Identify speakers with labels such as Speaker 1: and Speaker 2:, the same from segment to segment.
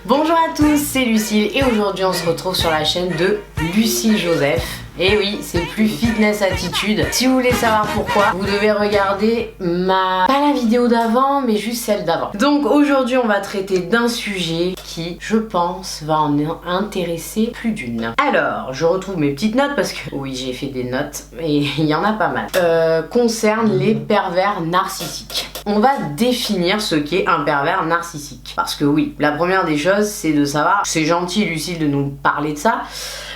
Speaker 1: Bonjour à tous, c'est Lucille et aujourd'hui on se retrouve sur la chaîne de Lucille Joseph. Et oui, c'est plus fitness attitude. Si vous voulez savoir pourquoi, vous devez regarder pas la vidéo d'avant, mais juste celle d'avant. Donc aujourd'hui, on va traiter d'un sujet qui, je pense, va en intéresser plus d'une. Alors, je retrouve mes petites notes parce que, oui, j'ai fait des notes et il y en a pas mal. Concerne les pervers narcissiques. On va définir ce qu'est un pervers narcissique. Parce que oui, la première des choses, c'est de savoir, c'est gentil Lucille de nous parler de ça,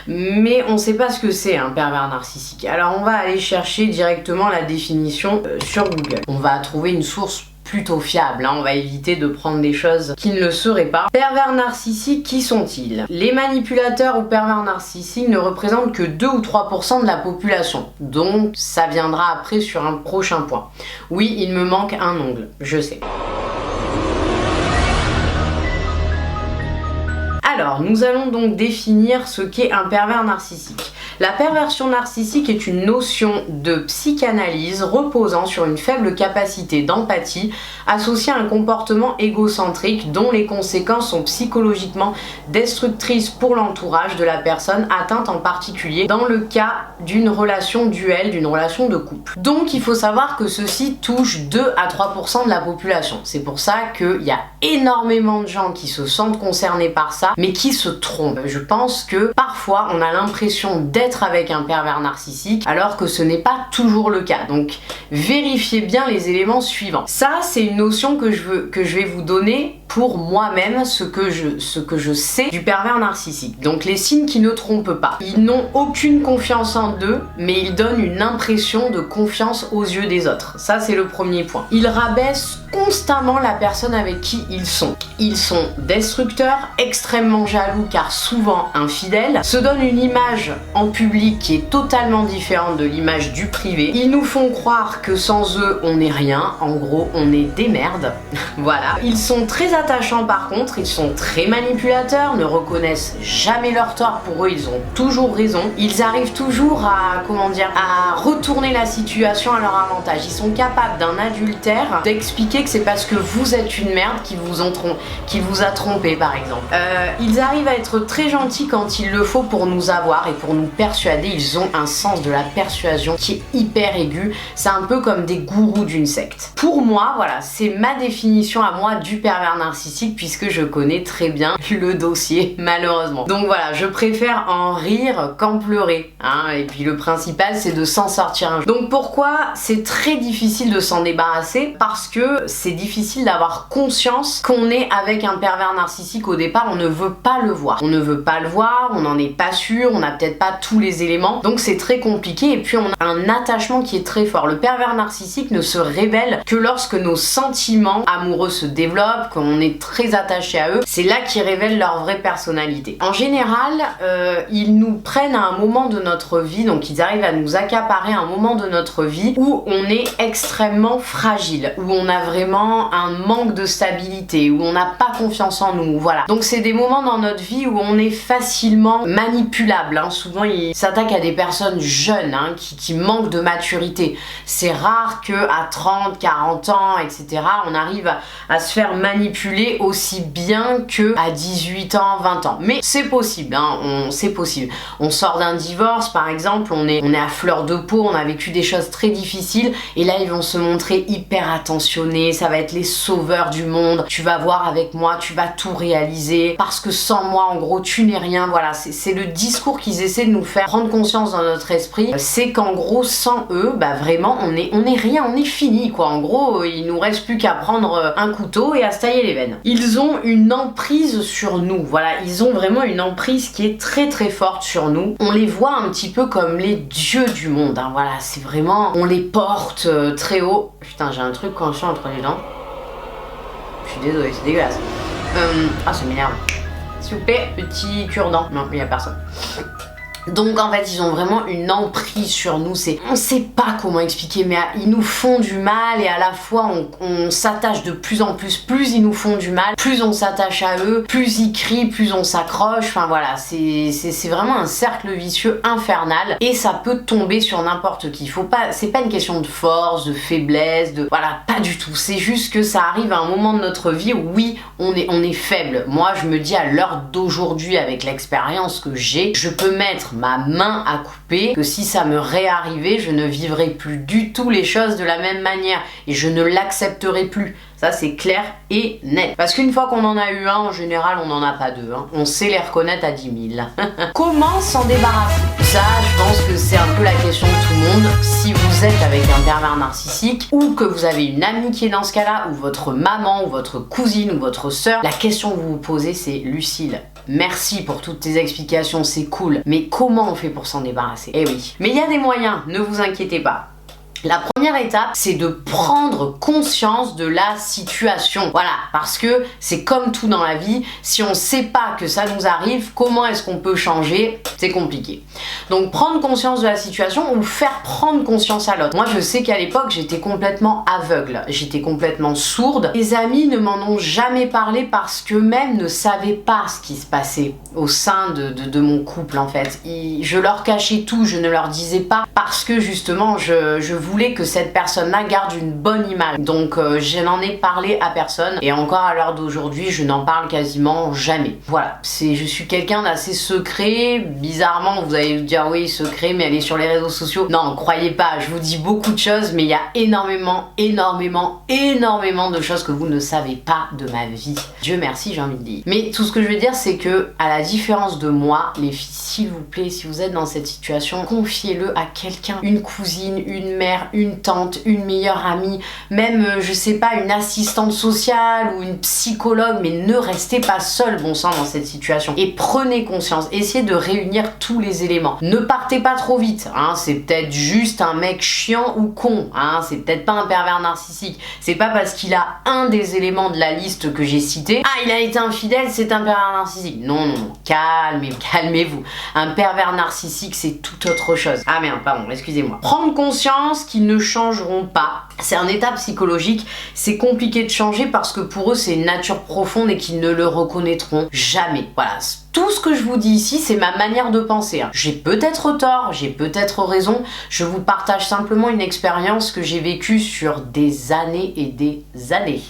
Speaker 1: mais on sait pas ce que c'est un pervers narcissique. Alors on va aller chercher directement la définition sur Google. On va trouver une source plutôt fiable, hein. On va éviter de prendre des choses qui ne le seraient pas. Pervers narcissiques, qui sont-ils? Les manipulateurs ou pervers narcissiques ne représentent que 2 ou 3% de la population. Donc ça viendra après sur un prochain point. Oui, il me manque un ongle, je sais. Alors, nous allons donc définir ce qu'est un pervers narcissique. La perversion narcissique est une notion de psychanalyse reposant sur une faible capacité d'empathie associée à un comportement égocentrique dont les conséquences sont psychologiquement destructrices pour l'entourage de la personne atteinte, en particulier dans le cas d'une relation duel, d'une relation de couple. Donc il faut savoir que ceci touche 2 à 3% de la population. C'est pour ça qu'il y a énormément de gens qui se sentent concernés par ça, mais qui se trompent. Je pense que parfois on a l'impression d'être avec un pervers narcissique alors que ce n'est pas toujours le cas. Donc vérifiez bien les éléments suivants. Ça, c'est une notion que je vais vous donner pour moi-même, ce que je sais du pervers narcissique. Donc les signes qui ne trompent pas. Ils n'ont aucune confiance en eux, mais ils donnent une impression de confiance aux yeux des autres. Ça, c'est le premier point. Ils rabaissent constamment la personne avec qui ils sont. Ils sont destructeurs, extrêmement jaloux car souvent infidèles, se donnent une image en public qui est totalement différente de l'image du privé. Ils nous font croire que sans eux, on n'est rien. En gros, on est des merdes. Voilà. Ils sont très attachants par contre, ils sont très manipulateurs, ne reconnaissent jamais leur tort, pour eux ils ont toujours raison. Ils arrivent toujours à retourner la situation à leur avantage. Ils sont capables d'un adultère d'expliquer que c'est parce que vous êtes une merde qui vous a trompé par exemple. Ils arrivent à être très gentils quand il le faut pour nous avoir et pour nous persuader. Ils ont un sens de la persuasion qui est hyper aigu. C'est un peu comme des gourous d'une secte. Pour moi, voilà, c'est ma définition à moi du pervers narcissique puisque je connais très bien le dossier malheureusement. Donc voilà, je préfère en rire qu'en pleurer, hein. Et puis le principal c'est de s'en sortir un jour. Donc pourquoi c'est très difficile de s'en débarrasser? Parce que c'est difficile d'avoir conscience qu'on est avec un pervers narcissique au départ. On ne veut pas le voir. On ne veut pas le voir, on n'en est pas sûr, on n'a peut-être pas tous les éléments. Donc c'est très compliqué et puis on a un attachement qui est très fort. Le pervers narcissique ne se révèle que lorsque nos sentiments amoureux se développent, qu'on est très attaché à eux. C'est là qu'ils révèlent leur vraie personnalité. En général, ils nous prennent à un moment de notre vie, donc ils arrivent à nous accaparer à un moment de notre vie où on est extrêmement fragile, où on a vraiment un manque de stabilité, où on n'a pas confiance en nous, voilà. Donc c'est des moments dans notre vie où on est facilement manipulable, hein. Souvent ils s'attaquent à des personnes jeunes, hein, qui manquent de maturité. C'est rare que à 30, 40 ans, etc., on arrive à se faire manipuler aussi bien que à 18 ans, 20 ans. Mais c'est possible, hein, c'est possible. On sort d'un divorce par exemple, on est à fleur de peau, on a vécu des choses très difficiles et là ils vont se montrer hyper attentionnés, ça va être les sauveurs du monde, tu vas voir avec moi, tu vas tout réaliser, parce que sans moi en gros tu n'es rien. Voilà, c'est le discours qu'ils essaient de nous faire prendre conscience dans notre esprit, c'est qu'en gros sans eux, bah vraiment on est rien, on est fini quoi. En gros il nous reste plus qu'à prendre un couteau et à se tailler les veines. Ils ont une emprise sur nous, voilà, ils ont vraiment une emprise qui est très très forte sur nous. On les voit un petit peu comme les dieux du monde, hein. Voilà, c'est vraiment, on les porte très haut. Putain, j'ai un truc coincé entre les dents. Je suis désolée, c'est dégueulasse. Ah, ça m'énerve. S'il vous plaît, petit cure-dent. Non, il n'y a personne. Donc en fait ils ont vraiment une emprise sur nous, on sait pas comment expliquer, mais ils nous font du mal et à la fois on s'attache de plus en plus, plus ils nous font du mal, plus on s'attache à eux, plus ils crient, plus on s'accroche, enfin voilà, c'est vraiment un cercle vicieux infernal et ça peut tomber sur n'importe qui. C'est pas une question de force, de faiblesse, voilà, pas du tout, c'est juste que ça arrive à un moment de notre vie où oui, on est faible. Moi je me dis à l'heure d'aujourd'hui avec l'expérience que j'ai, je peux mettre ma main à couper, que si ça me réarrivait, je ne vivrais plus du tout les choses de la même manière et je ne l'accepterai plus. Ça c'est clair et net. Parce qu'une fois qu'on en a eu un, en général on n'en a pas deux. Hein. On sait les reconnaître à 10 000. Comment s'en débarrasser? Ça, je pense que c'est un peu la question de tout le monde. Si vous êtes avec un pervers narcissique ou que vous avez une amie qui est dans ce cas-là, ou votre maman, ou votre cousine, ou votre sœur, la question que vous vous posez c'est: Lucille, merci pour toutes tes explications, c'est cool, mais comment on fait pour s'en débarrasser? Eh oui. Mais il y a des moyens, ne vous inquiétez pas. La première étape, c'est de prendre conscience de la situation. Voilà, parce que c'est comme tout dans la vie, si on sait pas que ça nous arrive, comment est-ce qu'on peut changer? C'est compliqué. Donc prendre conscience de la situation ou faire prendre conscience à l'autre. Moi je sais qu'à l'époque j'étais complètement aveugle, j'étais complètement sourde. Mes amis ne m'en ont jamais parlé parce qu'eux-mêmes ne savaient pas ce qui se passait au sein de mon couple en fait. Je leur cachais tout, je ne leur disais pas parce que justement je voulais que cette personne-là garde une bonne image. Donc je n'en ai parlé à personne et encore à l'heure d'aujourd'hui je n'en parle quasiment jamais. Voilà, je suis quelqu'un d'assez secret. Bizarrement vous allez vous dire oui secret mais elle est sur les réseaux sociaux. Non, croyez pas, je vous dis beaucoup de choses mais il y a énormément de choses que vous ne savez pas de ma vie. Dieu merci j'ai envie de dire. Mais tout ce que je veux dire c'est que à la différence de moi, les filles s'il vous plaît, si vous êtes dans cette situation, confiez-le à quelqu'un, une cousine, une mère, une tante, une meilleure amie, même je sais pas, une assistante sociale ou une psychologue, mais ne restez pas seul bon sang dans cette situation et prenez conscience, essayez de réunir tous les éléments. Ne partez pas trop vite, hein, c'est peut-être juste un mec chiant ou con, hein, c'est peut-être pas un pervers narcissique, c'est pas parce qu'il a un des éléments de la liste que j'ai cité, ah il a été infidèle, c'est un pervers narcissique. Non, non, non, calmez-vous. Un pervers narcissique c'est tout autre chose. Ah merde, pardon, excusez-moi. Prendre conscience qu'ils ne changeront pas. C'est un état psychologique, c'est compliqué de changer parce que pour eux c'est une nature profonde et qu'ils ne le reconnaîtront jamais. Voilà, tout ce que je vous dis ici c'est ma manière de penser. J'ai peut-être tort, j'ai peut-être raison, je vous partage simplement une expérience que j'ai vécue sur des années et des années.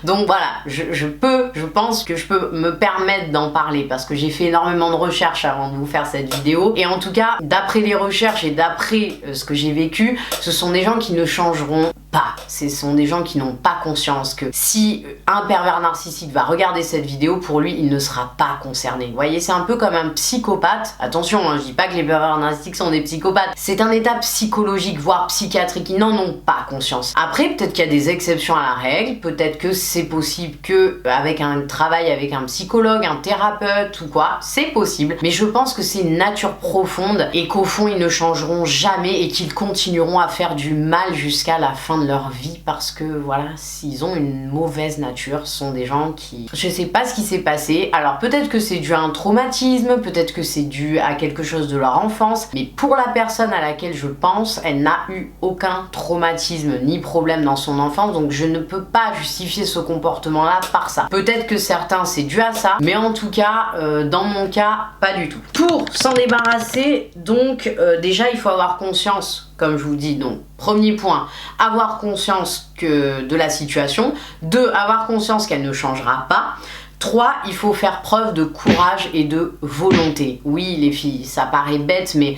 Speaker 1: Donc voilà, je pense que je peux me permettre d'en parler parce que j'ai fait énormément de recherches avant de vous faire cette vidéo et en tout cas d'après les recherches et d'après ce que j'ai vécu, ce sont des gens qui ne changeront pas. Ce sont des gens qui n'ont pas conscience que si un pervers narcissique va regarder cette vidéo, pour lui il ne sera pas concerné. Vous voyez, c'est un peu comme un psychopathe. Attention, hein, je dis pas que les pervers narcissiques sont des psychopathes. C'est un état psychologique, voire psychiatrique. Ils n'en ont pas conscience. Après, peut-être qu'il y a des exceptions à la règle. Peut-être que c'est possible que avec un travail avec un psychologue, un thérapeute ou quoi, c'est possible. Mais je pense que c'est une nature profonde et qu'au fond ils ne changeront jamais et qu'ils continueront à faire du mal jusqu'à la fin de leur vie parce que voilà, s'ils ont une mauvaise nature, ce sont des gens qui... Je sais pas ce qui s'est passé. Alors peut-être que c'est dû à un traumatisme, peut-être que c'est dû à quelque chose de leur enfance, mais pour la personne à laquelle je pense, elle n'a eu aucun traumatisme ni problème dans son enfance, donc je ne peux pas justifier ce comportement-là par ça. Peut-être que certains c'est dû à ça, mais en tout cas, dans mon cas, pas du tout. Pour s'en débarrasser, donc déjà il faut avoir conscience, comme je vous dis, donc premier point, avoir conscience de la situation. 2, avoir conscience qu'elle ne changera pas. 3, il faut faire preuve de courage et de volonté. Oui les filles, ça paraît bête, mais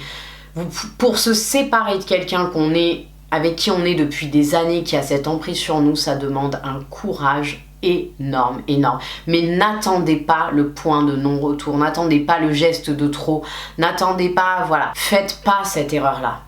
Speaker 1: pour se séparer de quelqu'un avec qui on est depuis des années, qui a cette emprise sur nous, ça demande un courage énorme. Mais n'attendez pas le point de non-retour, n'attendez pas le geste de trop, n'attendez pas, voilà, faites pas cette erreur-là,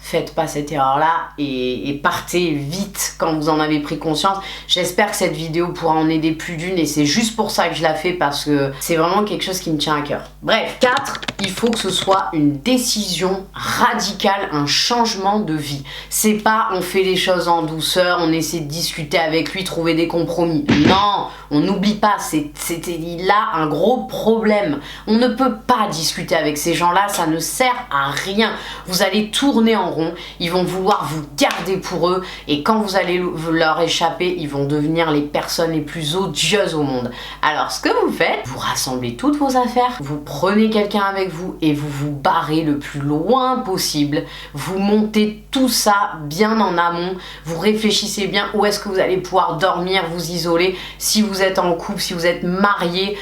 Speaker 1: et partez vite quand vous en avez pris conscience. J'espère que cette vidéo pourra en aider plus d'une et c'est juste pour ça que je la fais parce que c'est vraiment quelque chose qui me tient à cœur. Bref, 4, il faut que ce soit une décision radicale, un changement de vie. C'est pas on fait les choses en douceur, on essaie de discuter avec lui, trouver des compromis. Non! vraiment, on n'oublie pas, il a un gros problème. On ne peut pas discuter avec ces gens-là, ça ne sert à rien. Vous allez tourner en rond, ils vont vouloir vous garder pour eux, et quand vous allez leur échapper, ils vont devenir les personnes les plus odieuses au monde. Alors ce que vous faites, vous rassemblez toutes vos affaires, vous prenez quelqu'un avec vous et vous vous barrez le plus loin possible. Vous montez tout ça bien en amont, vous réfléchissez bien où est-ce que vous allez pouvoir dormir, vous isoler. Si vous êtes en couple, si vous êtes marié,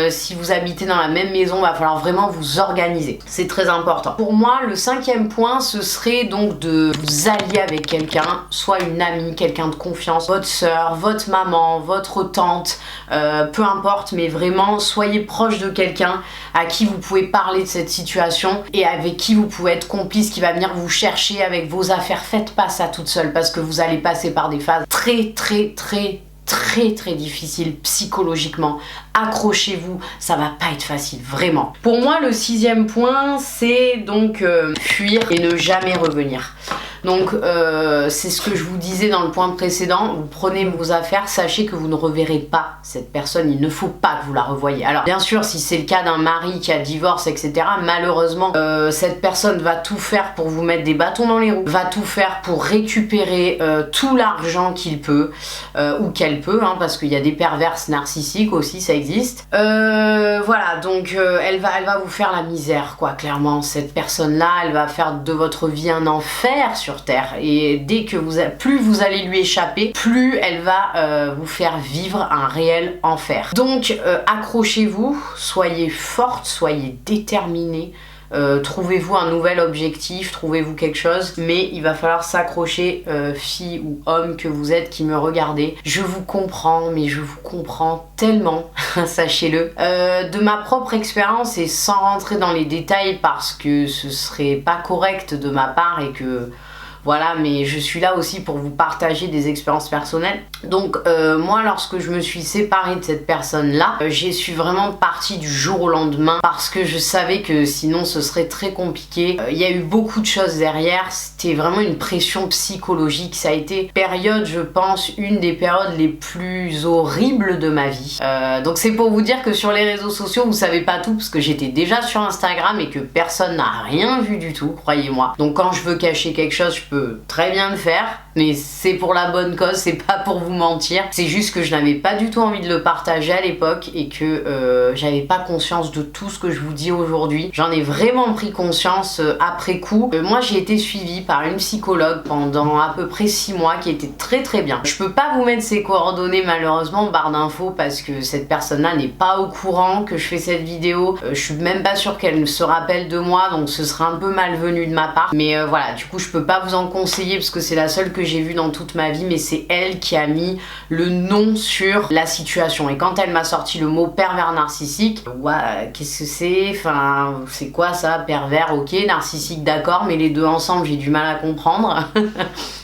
Speaker 1: si vous habitez dans la même maison, va falloir vraiment vous organiser. C'est très important. Pour moi, le 5e point, ce serait donc de vous allier avec quelqu'un, soit une amie, quelqu'un de confiance, votre soeur, votre maman, votre tante, peu importe, mais vraiment soyez proche de quelqu'un à qui vous pouvez parler de cette situation et avec qui vous pouvez être complice, qui va venir vous chercher avec vos affaires. Faites pas ça toute seule parce que vous allez passer par des phases très difficiles psychologiquement. Accrochez-vous, ça va pas être facile, vraiment. Pour moi, le 6e point, c'est donc fuir et ne jamais revenir. Donc c'est ce que je vous disais dans le point précédent, vous prenez vos affaires, sachez que vous ne reverrez pas cette personne, il ne faut pas que vous la revoyiez. Alors bien sûr, si c'est le cas d'un mari qui a divorce, etc., malheureusement, cette personne va tout faire pour vous mettre des bâtons dans les roues, va tout faire pour récupérer tout l'argent qu'il peut, ou qu'elle peut, hein, parce qu'il y a des perverses narcissiques aussi, ça existe. Voilà, donc elle va vous faire la misère, quoi, clairement. Cette personne-là, elle va faire de votre vie un enfer sur Terre, et dès que plus vous allez lui échapper, plus elle va vous faire vivre un réel enfer. Donc accrochez-vous, soyez forte, soyez déterminée. Trouvez-vous un nouvel objectif, trouvez-vous quelque chose, mais il va falloir s'accrocher, fille ou homme que vous êtes qui me regardez. Je vous comprends, mais je vous comprends tellement, sachez-le. De ma propre expérience, et sans rentrer dans les détails parce que ce serait pas correct de ma part et que voilà, mais je suis là aussi pour vous partager des expériences personnelles. Donc moi, lorsque je me suis séparée de cette personne-là, j'ai su vraiment partir du jour au lendemain parce que je savais que sinon ce serait très compliqué. Il y a eu beaucoup de choses derrière, c'était vraiment une pression psychologique. Ça a été période, je pense, une des périodes les plus horribles de ma vie. Donc c'est pour vous dire que sur les réseaux sociaux, vous savez pas tout parce que j'étais déjà sur Instagram et que personne n'a rien vu du tout, croyez-moi. Donc quand je veux cacher quelque chose, je peux très bien le faire, mais c'est pour la bonne cause, c'est pas pour vous mentir. C'est juste que je n'avais pas du tout envie de le partager à l'époque et que j'avais pas conscience de tout ce que je vous dis aujourd'hui. J'en ai vraiment pris conscience après coup. Moi, j'ai été suivie par une psychologue pendant à peu près 6 mois qui était très bien. Je peux pas vous mettre ses coordonnées malheureusement en barre d'infos parce que cette personne-là n'est pas au courant que je fais cette vidéo. Je suis même pas sûre qu'elle se rappelle de moi, donc ce serait un peu malvenu de ma part. Mais voilà, du coup, je peux pas vous en conseiller parce que c'est la seule que j'ai vue dans toute ma vie, mais c'est elle qui a mis le nom sur la situation. Et quand elle m'a sorti le mot pervers narcissique, ouais, qu'est-ce que c'est? Enfin, c'est quoi ça, pervers? Ok, narcissique, d'accord, mais les deux ensemble, j'ai du mal à comprendre.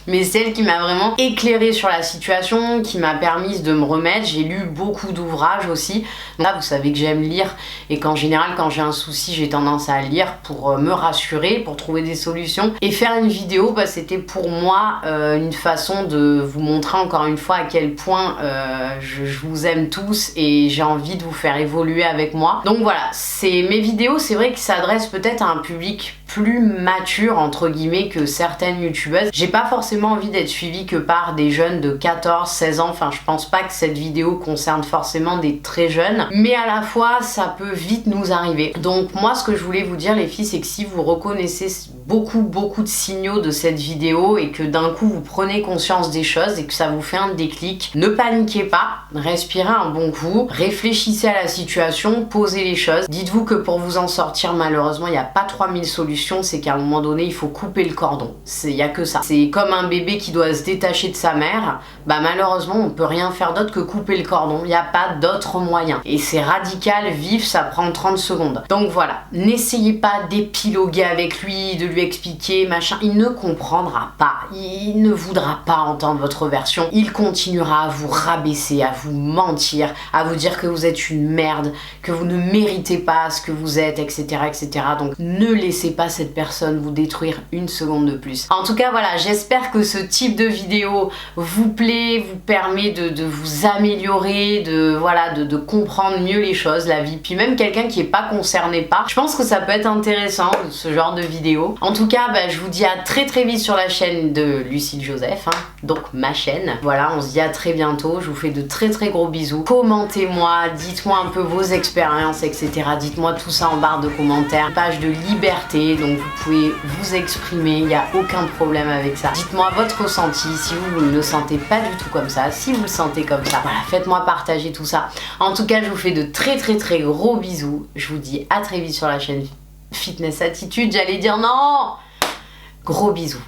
Speaker 1: Mais c'est elle qui m'a vraiment éclairée sur la situation, qui m'a permis de me remettre. J'ai lu beaucoup d'ouvrages aussi. Donc là, vous savez que j'aime lire et qu'en général, quand j'ai un souci, j'ai tendance à lire pour me rassurer, pour trouver des solutions. Et faire une vidéo, bah, c'était pour moi une façon de vous montrer encore une fois à quel point je vous aime tous et j'ai envie de vous faire évoluer avec moi. Donc voilà, mes vidéos, c'est vrai que ça s'adressent peut-être à un public plus mature entre guillemets que certaines youtubeuses. J'ai pas forcément envie d'être suivie que par des jeunes de 14, 16 ans, enfin je pense pas que cette vidéo concerne forcément des très jeunes, mais à la fois ça peut vite nous arriver. Donc moi ce que je voulais vous dire les filles, c'est que si vous reconnaissez beaucoup de signaux de cette vidéo et que d'un coup vous prenez conscience des choses et que ça vous fait un déclic, ne paniquez pas, respirez un bon coup, réfléchissez à la situation, posez les choses. Dites-vous que pour vous en sortir, malheureusement il n'y a pas 3000 solutions, c'est qu'à un moment donné il faut couper le cordon, il n'y a que ça. C'est comme un bébé qui doit se détacher de sa mère, bah malheureusement on peut rien faire d'autre que couper le cordon, il n'y a pas d'autre moyen. Et c'est radical, vif, ça prend 30 secondes. Donc voilà, n'essayez pas d'épiloguer avec lui, de lui expliquer machin, il ne comprendra pas, il ne voudra pas entendre votre version, il continuera à vous rabaisser, à vous mentir, à vous dire que vous êtes une merde, que vous ne méritez pas ce que vous êtes, etc. Donc ne laissez pas cette personne vous détruire une seconde de plus. En tout cas voilà, j'espère que ce type de vidéo vous plaît, vous permet de vous améliorer, de comprendre mieux les choses, la vie, puis même quelqu'un qui est pas concerné par. Je pense que ça peut être intéressant ce genre de vidéo. En tout cas, je vous dis à très vite sur la chaîne de Lucille Joseph, hein, donc ma chaîne. Voilà, on se dit à très bientôt. Je vous fais de très gros bisous. Commentez-moi, dites-moi un peu vos expériences, etc. Dites-moi tout ça en barre de commentaires. Page de liberté, donc vous pouvez vous exprimer, il n'y a aucun problème avec ça. Dites-moi votre ressenti, si vous ne le sentez pas du tout comme ça, si vous le sentez comme ça. Voilà, faites-moi partager tout ça. En tout cas, je vous fais de très gros bisous. Je vous dis à très vite sur la chaîne Fitness Attitude. J'allais dire non! Gros bisous.